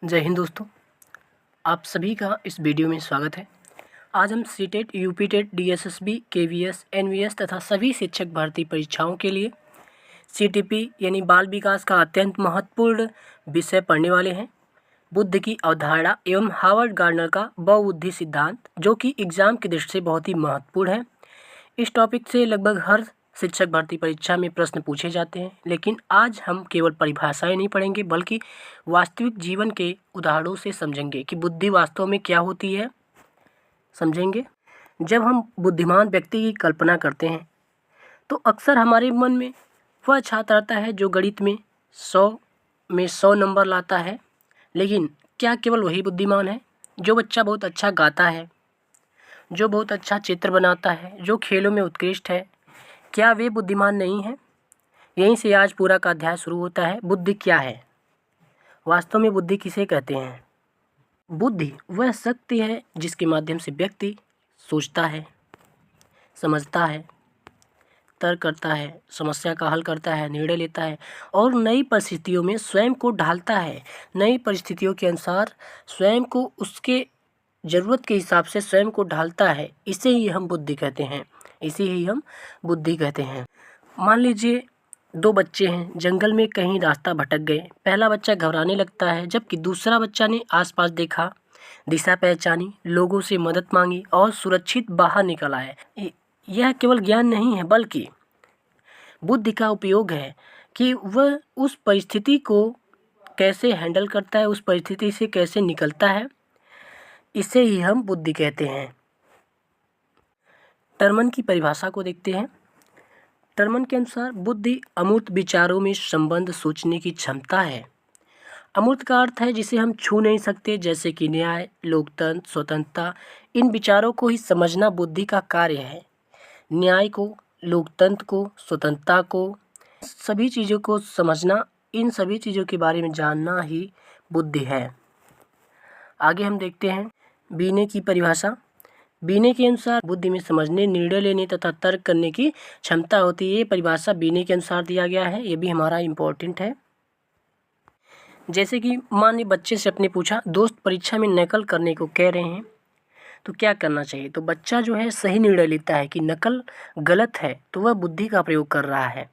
जय हिंद दोस्तों, आप सभी का इस वीडियो में स्वागत है। आज हम CTET, UPTET, DSSB, KVS, NVS तथा सभी शिक्षक भर्ती परीक्षाओं के लिए सीटीपी यानी बाल विकास का अत्यंत महत्वपूर्ण विषय पढ़ने वाले हैं। बुद्ध की अवधारणा एवं हावर्ड गार्डनर का बहुबुद्धि सिद्धांत, जो कि एग्जाम की दृष्टि से बहुत ही महत्वपूर्ण है। इस टॉपिक से लगभग हर शिक्षक भर्ती परीक्षा में प्रश्न पूछे जाते हैं, लेकिन आज हम केवल परिभाषाएं नहीं पढ़ेंगे बल्कि वास्तविक जीवन के उदाहरणों से समझेंगे कि बुद्धि वास्तव में क्या होती है। समझेंगे। जब हम बुद्धिमान व्यक्ति की कल्पना करते हैं तो अक्सर हमारे मन में वह छात्र आता है जो गणित में 100 नंबर लाता है। लेकिन क्या केवल वही बुद्धिमान है? जो बच्चा बहुत अच्छा गाता है, जो बहुत अच्छा चित्र बनाता है, जो खेलों में उत्कृष्ट है, क्या वे बुद्धिमान नहीं है? यहीं से आज पूरा का अध्याय शुरू होता है। बुद्धि क्या है? वास्तव में बुद्धि किसे कहते हैं? बुद्धि वह शक्ति है जिसके माध्यम से व्यक्ति सोचता है, समझता है, तर्क करता है, समस्या का हल करता है, निर्णय लेता है और नई परिस्थितियों में स्वयं को ढालता है। नई परिस्थितियों के अनुसार स्वयं को उसके ज़रूरत के हिसाब से स्वयं को ढालता है। इसे ही हम बुद्धि कहते हैं। मान लीजिए दो बच्चे हैं, जंगल में कहीं रास्ता भटक गए। पहला बच्चा घबराने लगता है, जबकि दूसरा बच्चा ने आसपास देखा, दिशा पहचानी, लोगों से मदद मांगी और सुरक्षित बाहर निकल आए। यह केवल ज्ञान नहीं है बल्कि बुद्धि का उपयोग है कि वह उस परिस्थिति को कैसे हैंडल करता है, उस परिस्थिति से कैसे निकलता है। इसे ही हम बुद्धि कहते हैं। टर्मन की परिभाषा को देखते हैं। टर्मन के अनुसार बुद्धि अमूर्त विचारों में संबंध सोचने की क्षमता है। अमूर्त का अर्थ है जिसे हम छू नहीं सकते, जैसे कि न्याय, लोकतंत्र, स्वतंत्रता। इन विचारों को ही समझना बुद्धि का कार्य है। न्याय को, लोकतंत्र को, स्वतंत्रता को, सभी चीज़ों को समझना, इन सभी चीज़ों के बारे में जानना ही बुद्धि है। आगे हम देखते हैं बीने की परिभाषा। बीने के अनुसार बुद्धि में समझने, निर्णय लेने तथा तर्क करने की क्षमता होती है। ये परिभाषा बीने के अनुसार दिया गया है। ये भी हमारा इम्पोर्टेंट है। जैसे कि मान ली बच्चे से अपने पूछा, दोस्त परीक्षा में नकल करने को कह रहे हैं तो क्या करना चाहिए? तो बच्चा जो है सही निर्णय लेता है कि नकल गलत है, तो वह बुद्धि का प्रयोग कर रहा है।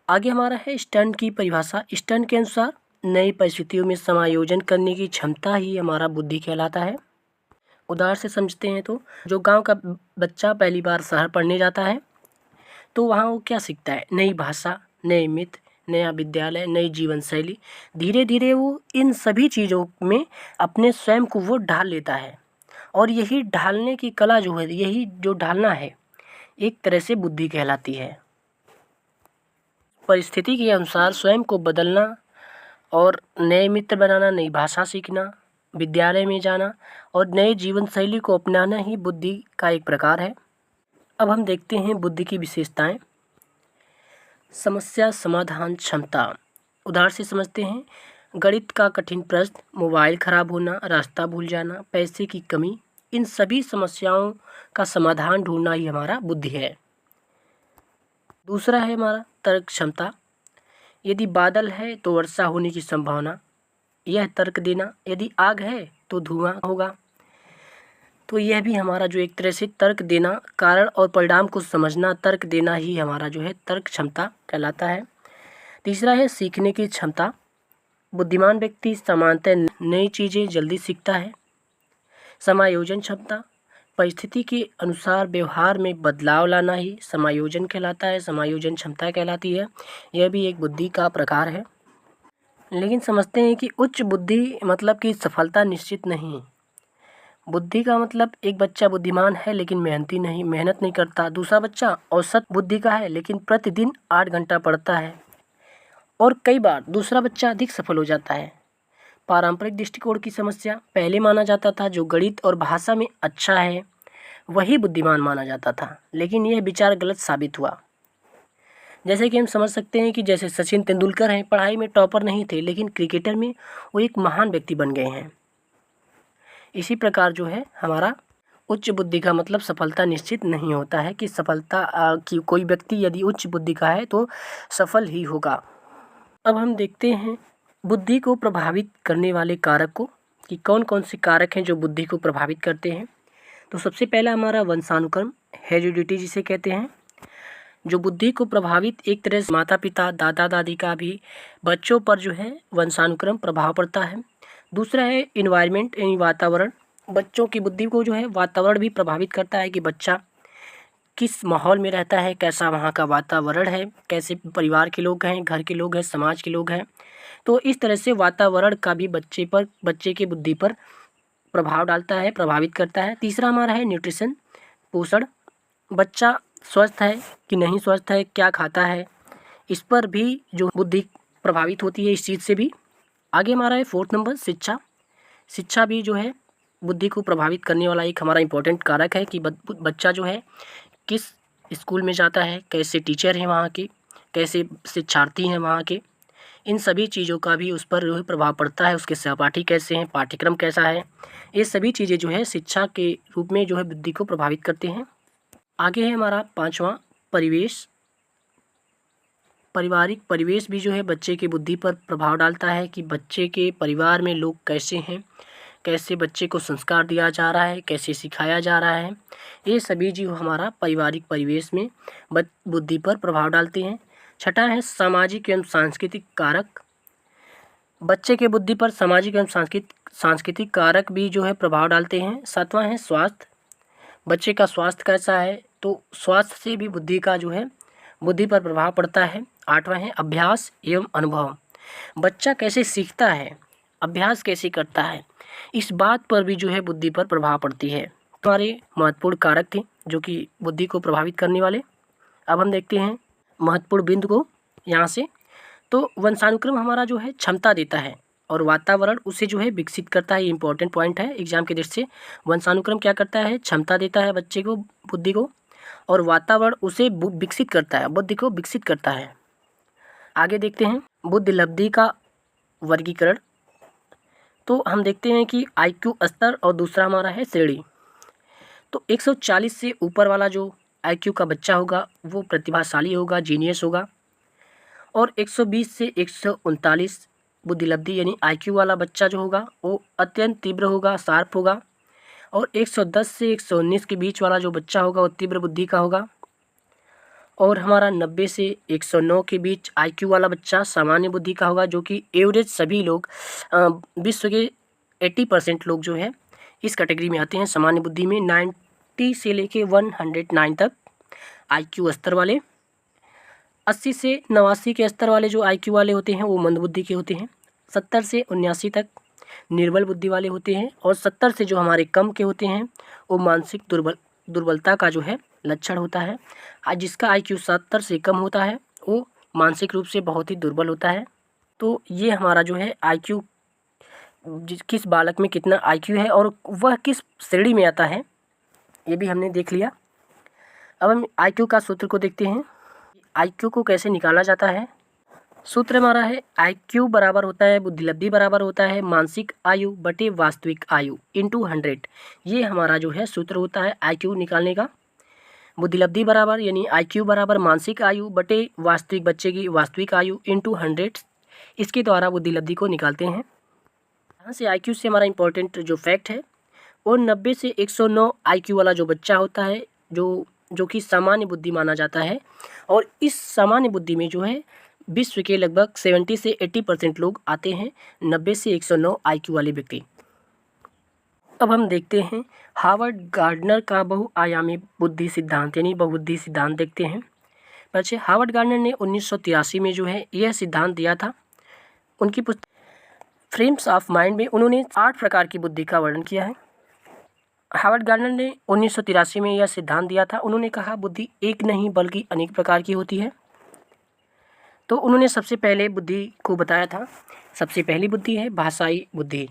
आगे हमारा है स्टर्न की परिभाषा। स्टर्न के अनुसार नई परिस्थितियों में समायोजन करने की क्षमता ही हमारा बुद्धि कहलाता है। उदाहरण से समझते हैं तो जो गांव का बच्चा पहली बार शहर पढ़ने जाता है तो वहाँ वो क्या सीखता है? नई भाषा, नए मित्र, नया विद्यालय, नई जीवन शैली। धीरे धीरे वो इन सभी चीज़ों में अपने स्वयं को वो ढाल लेता है। और यही ढालने की कला जो है, यही जो ढालना है, एक तरह से बुद्धि कहलाती है। परिस्थिति के अनुसार स्वयं को बदलना और नए मित्र बनाना, नई भाषा सीखना, विद्यालय में जाना और नए जीवन शैली को अपनाना ही बुद्धि का एक प्रकार है। अब हम देखते हैं बुद्धि की विशेषताएं। समस्या समाधान क्षमता। उदाहरण से समझते हैं गणित का कठिन प्रश्न, मोबाइल खराब होना, रास्ता भूल जाना, पैसे की कमी। इन सभी समस्याओं का समाधान ढूंढना ही हमारा बुद्धि है। दूसरा है हमारा तर्क क्षमता। यदि बादल है तो वर्षा होने की संभावना, यह तर्क देना। यदि आग है तो धुआं होगा। तो यह भी हमारा जो एक तरह से तर्क देना, कारण और परिणाम को समझना, तर्क देना ही हमारा जो है तर्क क्षमता कहलाता है। तीसरा है सीखने की क्षमता। बुद्धिमान व्यक्ति सामान्यतः नई चीज़ें जल्दी सीखता है। समायोजन क्षमता। परिस्थिति के अनुसार व्यवहार में बदलाव लाना ही समायोजन कहलाता है, समायोजन क्षमता कहलाती है। यह भी एक बुद्धि का प्रकार है। लेकिन समझते हैं कि उच्च बुद्धि मतलब कि सफलता निश्चित नहीं। बुद्धि का मतलब एक बच्चा बुद्धिमान है लेकिन मेहनत नहीं करता। दूसरा बच्चा औसत बुद्धि का है लेकिन प्रतिदिन 8 घंटा पढ़ता है। और कई बार दूसरा बच्चा अधिक सफल हो जाता है। पारंपरिक दृष्टिकोण की समस्या। पहले माना जाता था जो गणित और भाषा में अच्छा है वही बुद्धिमान माना जाता था, लेकिन यह विचार गलत साबित हुआ। जैसे कि हम समझ सकते हैं कि जैसे सचिन तेंदुलकर हैं, पढ़ाई में टॉपर नहीं थे लेकिन क्रिकेटर में वो एक महान व्यक्ति बन गए हैं। इसी प्रकार जो है हमारा उच्च बुद्धि का मतलब सफलता निश्चित नहीं होता है कि सफलता की कोई व्यक्ति यदि उच्च बुद्धि का है तो सफल ही होगा। अब हम देखते हैं बुद्धि को प्रभावित करने वाले कारक को कि कौन कौन से कारक हैं जो बुद्धि को प्रभावित करते हैं। तो सबसे पहला हमारा वंशानुक्रम, हेरिडिटी जिसे कहते हैं, जो बुद्धि को प्रभावित एक तरह से माता पिता दादा दादी का भी बच्चों पर जो है वंशानुक्रम प्रभाव पड़ता है। दूसरा है इन्वायरमेंट यानी वातावरण, बच्चों की बुद्धि को जो है वातावरण भी प्रभावित करता है कि बच्चा किस माहौल में रहता है, कैसा वहाँ का वातावरण है, कैसे परिवार के लोग हैं, घर के लोग हैं, समाज के लोग हैं। तो इस तरह से वातावरण का भी बच्चे की बुद्धि पर प्रभाव डालता है, प्रभावित करता है। तीसरा हमारा है न्यूट्रिशन, पोषण, बच्चा स्वस्थ है कि नहीं स्वस्थ है, क्या खाता है, इस पर भी जो बुद्धि प्रभावित होती है इस चीज़ से भी। आगे हमारा है 4th नंबर शिक्षा। शिक्षा भी जो है बुद्धि को प्रभावित करने वाला एक हमारा इम्पोर्टेंट कारक है कि बच्चा जो है किस स्कूल में जाता है, कैसे टीचर हैं वहाँ के, कैसे शिक्षार्थी हैं वहाँ के, इन सभी चीज़ों का भी उस पर जो है प्रभाव पड़ता है। उसके सहपाठी कैसे हैं, पाठ्यक्रम कैसा है, ये सभी चीज़ें जो है शिक्षा के रूप में जो है बुद्धि को प्रभावित करते हैं। आगे है हमारा 5वां परिवेश। पारिवारिक परिवेश भी जो है बच्चे की बुद्धि पर प्रभाव डालता है कि बच्चे के परिवार में लोग कैसे हैं, कैसे बच्चे को संस्कार दिया जा रहा है, कैसे सिखाया जा रहा है, ये सभी जो हमारा पारिवारिक परिवेश में बुद्धि पर प्रभाव डालते हैं। छठा है सामाजिक एवं सांस्कृतिक कारक। बच्चे के बुद्धि पर सामाजिक एवं सांस्कृतिक कारक भी जो है प्रभाव डालते हैं। 7वां है स्वास्थ्य, बच्चे का स्वास्थ्य कैसा है, तो स्वास्थ्य से भी बुद्धि का जो है बुद्धि पर प्रभाव पड़ता है। 8वां है अभ्यास एवं अनुभव, बच्चा कैसे सीखता है, अभ्यास कैसे करता है, इस बात पर भी जो है बुद्धि पर प्रभाव पड़ती है। हमारे महत्वपूर्ण कारक थे जो कि बुद्धि को प्रभावित करने वाले। अब हम देखते हैं महत्वपूर्ण बिंदु को यहाँ से। तो वंशानुक्रम हमारा जो है क्षमता देता है और वातावरण उसे जो है विकसित करता है। ये इंपॉर्टेंट पॉइंट है एग्जाम के दृष्टि से। वंशानुक्रम क्या करता है, क्षमता देता है बच्चे को, बुद्धि को, और वातावरण उसे विकसित करता है, बुद्धि को विकसित करता है। आगे देखते हैं बुद्धि लब्धि का वर्गीकरण। तो हम देखते हैं कि IQ स्तर और दूसरा हमारा है श्रेणी। तो 140 से ऊपर वाला जो IQ का बच्चा होगा वो प्रतिभाशाली होगा, जीनियस होगा। और 120 से 139 बुद्धि लब्धि यानी IQ वाला बच्चा जो होगा वो अत्यंत तीव्र होगा, शार्प होगा। और 110 से 119 के बीच वाला जो बच्चा होगा वो तीव्र बुद्धि का होगा। और हमारा 90 से 109 के बीच IQ वाला बच्चा सामान्य बुद्धि का होगा, जो कि एवरेज सभी लोग विश्व के 80% लोग जो है इस कैटेगरी में आते हैं सामान्य बुद्धि में। 90 से लेके 109 तक IQ स्तर वाले। 80 से 89 के स्तर वाले जो IQ वाले होते हैं वो मंद बुद्धि के होते हैं। 70 से 79 तक निर्बल बुद्धि वाले होते हैं। और 70 से जो हमारे कम के होते हैं वो मानसिक दुर्बलता का जो है लक्षण होता है। आज जिसका IQ 70 से कम होता है वो मानसिक रूप से बहुत ही दुर्बल होता है। तो ये हमारा जो है IQ, किस बालक में कितना IQ है और वह किस श्रेणी में आता है ये भी हमने देख लिया। अब हम IQ का सूत्र को देखते हैं। IQ को कैसे निकाला जाता है। सूत्र हमारा है IQ बराबर होता है, बुद्धि लब्धि बराबर होता है मानसिक आयु बटे वास्तविक आयु इंटू 100। ये हमारा जो है सूत्र होता है IQ निकालने का। बुद्धि लब्धि बराबर यानी IQ बराबर मानसिक आयु बटे वास्तविक बच्चे की वास्तविक आयु इंटू 100। इसके द्वारा बुद्धि लब्धि को निकालते हैं। यहाँ से IQ से हमारा इंपॉर्टेंट जो फैक्ट है वो 90 से 109 IQ वाला जो बच्चा होता है जो कि सामान्य बुद्धि माना जाता है। और इस सामान्य बुद्धि में जो है विश्व के लगभग 70 से 80% लोग आते हैं 90 से 109 IQ वाले व्यक्ति। अब हम देखते हैं हार्वर्ड गार्डनर का बहुआयामी बुद्धि सिद्धांत यानी बहुबुद्धि सिद्धांत देखते हैं। बच्चे हार्वर्ड गार्डनर ने 1983 में जो है यह सिद्धांत दिया था। उनकी पुस्तक फ्रेम्स ऑफ माइंड में उन्होंने 8 प्रकार की बुद्धि का वर्णन किया है। हार्वर्ड गार्डनर ने 1983 में यह सिद्धांत दिया था। उन्होंने कहा बुद्धि एक नहीं बल्कि अनेक प्रकार की होती है। तो उन्होंने सबसे पहले बुद्धि को बताया था। सबसे पहली बुद्धि है भाषाई बुद्धि।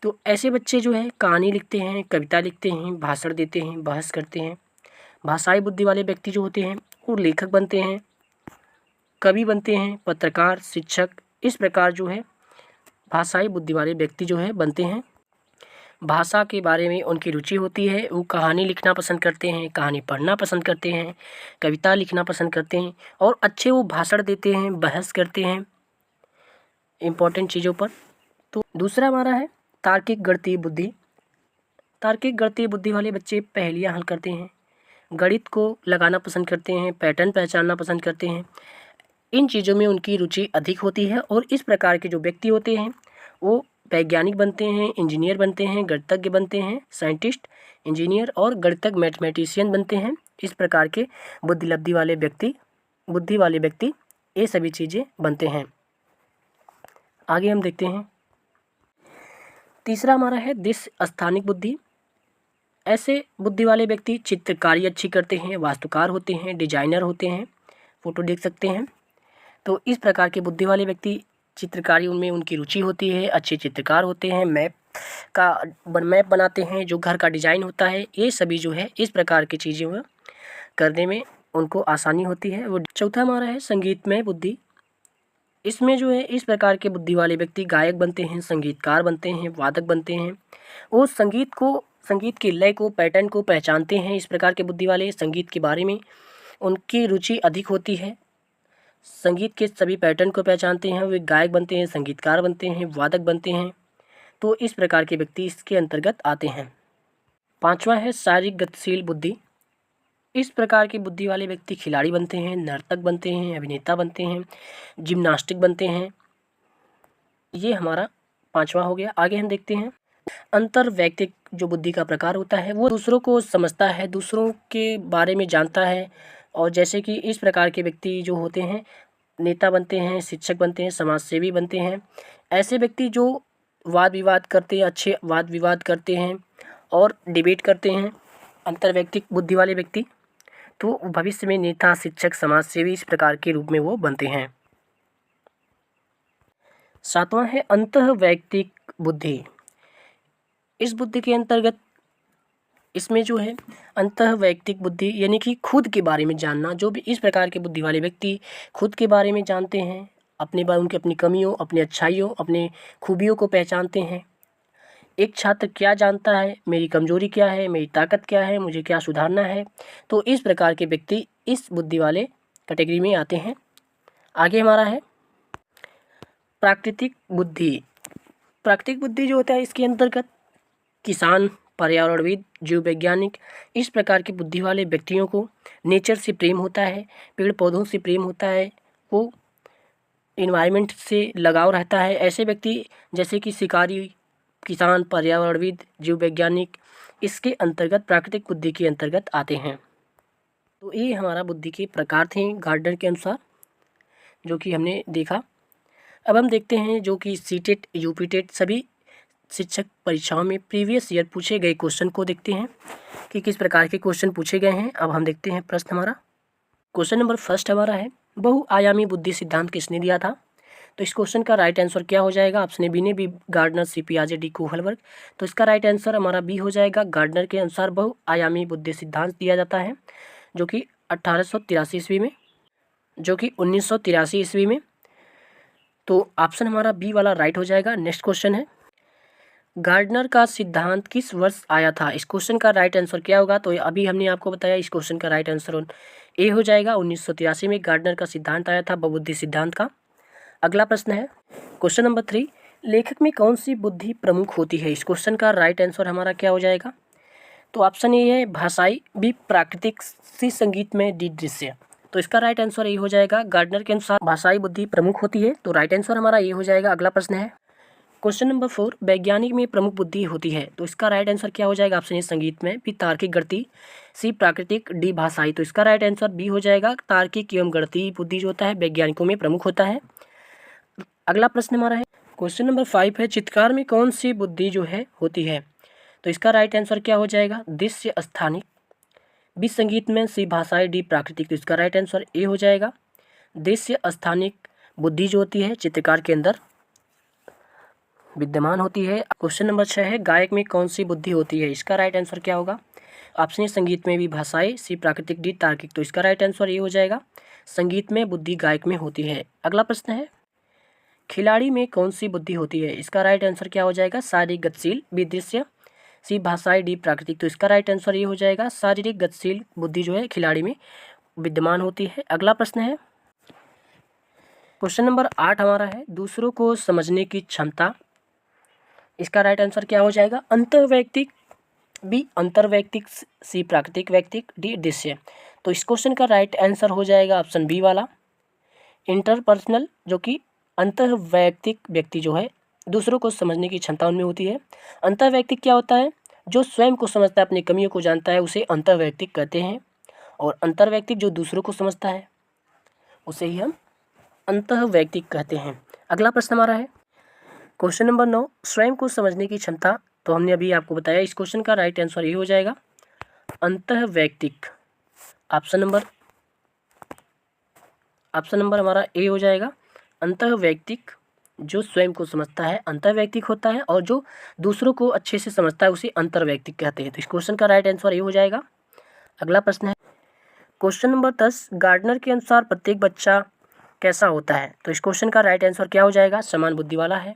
तो ऐसे बच्चे जो है कहानी लिखते हैं, कविता लिखते हैं, भाषण देते हैं, बहस करते हैं। भाषाई बुद्धि वाले व्यक्ति जो होते हैं वो लेखक बनते हैं, कवि बनते हैं, पत्रकार, शिक्षक, इस प्रकार जो है भाषाई बुद्धि वाले व्यक्ति जो है बनते हैं। भाषा के बारे में उनकी रुचि होती है, वो कहानी लिखना पसंद करते हैं, कहानी पढ़ना पसंद करते हैं, कविता लिखना पसंद करते हैं और अच्छे वो भाषण देते हैं, बहस करते हैं। इम्पोर्टेंट चीज़ों पर। तो दूसरा हमारा है तार्किक गणितीय बुद्धि। तार्किक गणितीय बुद्धि वाले बच्चे पहेलियाँ हल करते हैं, गणित को लगाना पसंद करते हैं, पैटर्न पहचानना पसंद करते हैं। इन चीज़ों में उनकी रुचि अधिक होती है और इस प्रकार के जो व्यक्ति होते हैं वो वैज्ञानिक बनते हैं, इंजीनियर बनते हैं, गणितज्ञ बनते हैं, साइंटिस्ट, इंजीनियर और गणितज्ञ मैथमेटिशियन बनते हैं। इस प्रकार के बुद्धि वाले व्यक्ति ये सभी चीज़ें बनते हैं। आगे हम देखते हैं, तीसरा हमारा है दृश्य स्थानिक बुद्धि। ऐसे बुद्धि वाले व्यक्ति चित्रकारी अच्छी करते हैं, वास्तुकार होते हैं, डिजाइनर होते हैं, फोटो देख सकते हैं। तो इस प्रकार के बुद्धि वाले व्यक्ति चित्रकारी उनमें उनकी रुचि होती है, अच्छे चित्रकार होते हैं, मैप बनाते हैं, जो घर का डिजाइन होता है, ये सभी जो है इस प्रकार की चीज़ें करने में उनको आसानी होती है। वो चौथा हमारा है संगीतमय बुद्धि। इसमें जो है इस प्रकार के बुद्धि वाले व्यक्ति गायक बनते हैं, संगीतकार बनते हैं, वादक बनते हैं। वो संगीत की लय को, पैटर्न को पहचानते हैं। इस प्रकार के बुद्धि वाले संगीत के बारे में उनकी रुचि अधिक होती है, संगीत के सभी पैटर्न को पहचानते हैं। वे गायक बनते हैं, संगीतकार बनते हैं, वादक बनते हैं। तो इस प्रकार के व्यक्ति इसके अंतर्गत आते हैं। पांचवा है शारीरिक गतिशील बुद्धि। इस प्रकार की बुद्धि वाले व्यक्ति खिलाड़ी बनते हैं, नर्तक बनते हैं, अभिनेता बनते हैं, जिम्नास्टिक बनते हैं। ये हमारा पांचवा हो गया। आगे हम देखते हैं, अंतर्वैयक्तिक जो बुद्धि का प्रकार होता है वो दूसरों को समझता है, दूसरों के बारे में जानता है। और जैसे कि इस प्रकार के व्यक्ति जो होते हैं नेता बनते हैं, शिक्षक बनते हैं, समाजसेवी बनते हैं। ऐसे व्यक्ति जो वाद विवाद करते हैं, अच्छे वाद विवाद करते हैं और डिबेट करते हैं, अंतर्वैयक्तिक बुद्धि वाले व्यक्ति, तो भविष्य में नेता, शिक्षक, समाजसेवी इस प्रकार के रूप में वो बनते हैं। सातवां है अंतर्वैयक्तिक बुद्धि। इस बुद्धि के अंतर्गत इसमें जो है अंतर्वैयक्तिक बुद्धि यानी कि खुद के बारे में जानना। जो भी इस प्रकार के बुद्धि वाले व्यक्ति खुद के बारे में जानते हैं, उनकी अपनी कमियों, अपनी अच्छाइयों, अपने खूबियों को पहचानते हैं। एक छात्र क्या जानता है, मेरी कमजोरी क्या है, मेरी ताकत क्या है, मुझे क्या सुधारना है। तो इस प्रकार के व्यक्ति इस बुद्धि वाले कैटेगरी में आते हैं। आगे हमारा है प्राकृतिक बुद्धि। प्राकृतिक बुद्धि जो होता है इसके अंतर्गत किसान, पर्यावरणविद, जीव वैज्ञानिक, इस प्रकार के बुद्धि वाले व्यक्तियों को नेचर से प्रेम होता है, पेड़ पौधों से प्रेम होता है, वो इन्वायरमेंट से लगाव रहता है। ऐसे व्यक्ति जैसे कि शिकारी, किसान, पर्यावरणविद, जीव वैज्ञानिक इसके अंतर्गत प्राकृतिक बुद्धि के अंतर्गत आते हैं। तो ये हमारा बुद्धि के प्रकार थे गार्डनर के अनुसार जो कि हमने देखा। अब हम देखते हैं जो कि सीटेट, यूपीटेट सभी शिक्षक परीक्षाओं में प्रीवियस ईयर पूछे गए क्वेश्चन को देखते हैं कि किस प्रकार के क्वेश्चन पूछे गए हैं। अब हम देखते हैं प्रश्न हमारा। क्वेश्चन नंबर फर्स्ट हमारा है, बहुआयामी बुद्धि सिद्धांत किसने दिया था। तो इस क्वेश्चन का राइट आंसर क्या हो जाएगा। ऑप्शन ए बी ने, बी गार्डनर, सी पियाजे, डी कोहलबर्ग। तो इसका राइट आंसर हमारा बी हो जाएगा। गार्डनर के अनुसार बहुआयामी बुद्धि सिद्धांत दिया जाता है जो कि 1883 ईस्वी में, जो कि 1983 ईस्वी में। तो ऑप्शन हमारा बी वाला राइट हो जाएगा। नेक्स्ट क्वेश्चन है, गार्डनर का सिद्धांत किस वर्ष आया था। इस क्वेश्चन का राइट आंसर क्या होगा। तो अभी हमने आपको बताया इस क्वेश्चन का राइट आंसर ए हो जाएगा। 1983 में गार्डनर का सिद्धांत आया था, बहुबुद्धि सिद्धांत का। अगला प्रश्न है क्वेश्चन नंबर 3, लेखक में कौन सी बुद्धि प्रमुख होती है। इस क्वेश्चन का राइट आंसर हमारा क्या हो जाएगा। तो ऑप्शन ए है भाषाई, बी प्राकृतिक, सी संगीत में, डी दृश्य। तो इसका राइट आंसर ये हो जाएगा। गार्डनर के अनुसार भाषाई बुद्धि प्रमुख होती है, तो राइट आंसर हमारा ये हो जाएगा। अगला प्रश्न है क्वेश्चन नंबर 4, वैज्ञानिक में प्रमुख बुद्धि होती है। तो इसका राइट आंसर क्या हो जाएगा। ऑप्शन ए संगीत में, बी तार्किक गणितीय, सी प्राकृतिक, डी भाषाई। तो इसका राइट आंसर बी हो जाएगा। तार्किक एवं गणितीय बुद्धि जो होता है वैज्ञानिकों में प्रमुख होता है। अगला प्रश्न हमारा है क्वेश्चन नंबर 5 है, चित्रकार में कौन सी बुद्धि जो है होती है। तो इसका राइट आंसर क्या हो जाएगा। दृश्य स्थानिक, बी संगीत में, सी भाषाई, डी प्राकृतिक। तो इसका राइट आंसर ए हो जाएगा। दृश्य स्थानिक बुद्धि जो होती है चित्रकार के अंदर विद्यमान होती है। क्वेश्चन नंबर 6 है, गायक में कौन सी बुद्धि होती है। इसका राइट आंसर क्या होगा। ऑप्शन ए संगीत में, बी भाषाई, सी प्राकृतिक, डी तार्किक। तो इसका राइट आंसर ये हो जाएगा। संगीत में बुद्धि गायक में होती है। अगला प्रश्न है, खिलाड़ी में कौन सी बुद्धि होती है। इसका राइट आंसर क्या हो जाएगा। शारीरिक गतिशील, बी दृश्य, सी भाषाई, डी प्राकृतिक। तो इसका राइट आंसर ये हो जाएगा। शारीरिक गतिशील बुद्धि जो है खिलाड़ी में विद्यमान होती है। अगला प्रश्न है क्वेश्चन नंबर 8 हमारा है दूसरों को समझने की क्षमता। इसका राइट आंसर क्या हो जाएगा? अंतर्वैयक्तिक, बी अंतर्वैयक्तिक, सी प्राकृतिक वैयक्तिक, डी दृश्य। तो इस क्वेश्चन का राइट आंसर हो जाएगा ऑप्शन बी वाला, इंटरपर्सनल, जो कि अंतर्वैयक्तिक व्यक्ति जो है दूसरों को समझने की क्षमता उनमें होती है। अंतर्वैयक्तिक क्या होता है? जो स्वयं को समझता है, अपनी कमियों को जानता है, उसे अंतर्वैयक्तिक कहते हैं। और अंतर्वैयक्तिक जो दूसरों को समझता है उसे ही हम अंतर्वैयक्तिक कहते हैं। अगला प्रश्न हमारा है क्वेश्चन नंबर 9, स्वयं को समझने की क्षमता। तो हमने अभी आपको बताया इस क्वेश्चन का राइट आंसर ये हो जाएगा अंतर्वैयक्तिक। ऑप्शन नंबर हमारा ए हो जाएगा, अंतर्वैयक्तिक। जो स्वयं को समझता है अंतर्वैयक्तिक होता है, और जो दूसरों को अच्छे से समझता है उसे अंतर्वैयक्तिक कहते हैं। तो इस क्वेश्चन का राइट आंसर ये हो जाएगा। अगला प्रश्न है क्वेश्चन नंबर 10, गार्डनर के अनुसार प्रत्येक बच्चा कैसा होता है? तो इस क्वेश्चन का राइट आंसर क्या हो जाएगा? समान बुद्धि वाला है।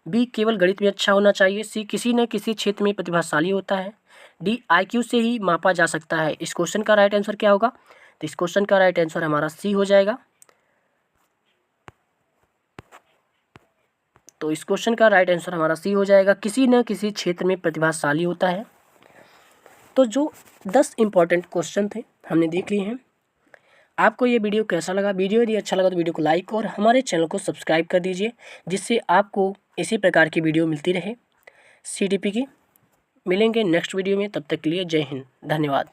बी केवल गणित में अच्छा होना चाहिए। सी किसी न किसी क्षेत्र में प्रतिभाशाली होता है। डी IQ से ही मापा जा सकता है। इस क्वेश्चन का राइट आंसर क्या होगा? तो इस क्वेश्चन का राइट आंसर हमारा सी हो जाएगा। तो इस क्वेश्चन का राइट आंसर हमारा सी हो जाएगा, किसी न किसी क्षेत्र में प्रतिभाशाली होता है। तो जो 10 इंपॉर्टेंट क्वेश्चन थे हमने देख लिए हैं। आपको ये वीडियो कैसा लगा? वीडियो यदि अच्छा लगा तो वीडियो को लाइक और हमारे चैनल को सब्सक्राइब कर दीजिए, जिससे आपको इसी प्रकार की वीडियो मिलती रहे CTP की। मिलेंगे नेक्स्ट वीडियो में, तब तक के लिए जय हिंद, धन्यवाद।